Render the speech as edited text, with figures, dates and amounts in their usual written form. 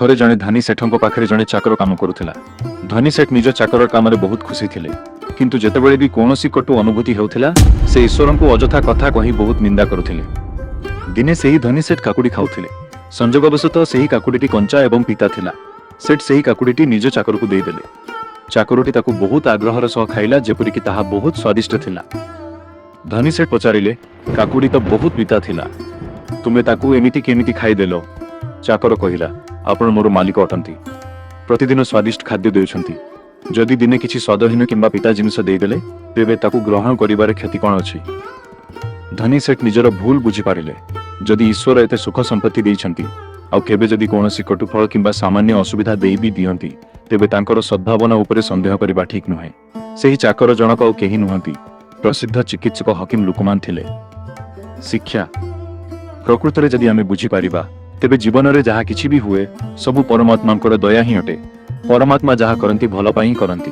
थरे जणे धनी सेठों पाखरे जणे चाकर काम करुथिला। धनी सेठ निज चाकर काम बहुत खुशी थिले, किंतु जेतेबेले भी कौनसी कटु अनुभूति हेउथिला से ईश्वर को अजथा कथा कही बहुत निंदा करुथिले। दिने सेही धनी सेठ काकुड़ी खाउथिले। संजोगवशतः सेही काकुड़ीटी कंचा एवं पिता थिला। सेठ सेही काकुड़ीटी निज चाकर को देदेले। चाकरटी ताकू बहुत आग्रहर सह खाइला, जेपरिक ताहा बहुत स्वादिष्ट थिला। धनी सेठ पचारिले, काकुड़ी तो बहुत पिता थिला, तुमे ताकू एमिति केमिति खाइदेलो? चाकर कहिला, आपण मोर मालिक अटंती, प्रतिदिन स्वादिष्ट खाद्य देउछंती, जदि दिने किछि स्वादहीन किंबा पिता जिनिस देदेले तेबे ताकू ग्रहण करिबारे क्षति कोन अछि? धनी सेठ निजर भूल बुझी पारिले। जदि ईश्वर एते सुख संपत्ति देइछंती आउ केबे जदि कोनोसी कटुफल किंबा सामान्य असुविधा देई भी दियंती तेबे तांकर सद्भावना उपरे संदेह करिबा ठीक नुहे। सेही चाकर जनक आउ केही नुहंती, प्रसिद्ध चिकित्सक हकीम लुकमान थिले। शिक्षा प्रकृत रे जदि आमे बुझी पारिबा तेबे जीवन रे जहा किछि भी हुए सबु परमात्मांकर दया ही अटे। परमात्मा जहा करंती भलो पाई करंती।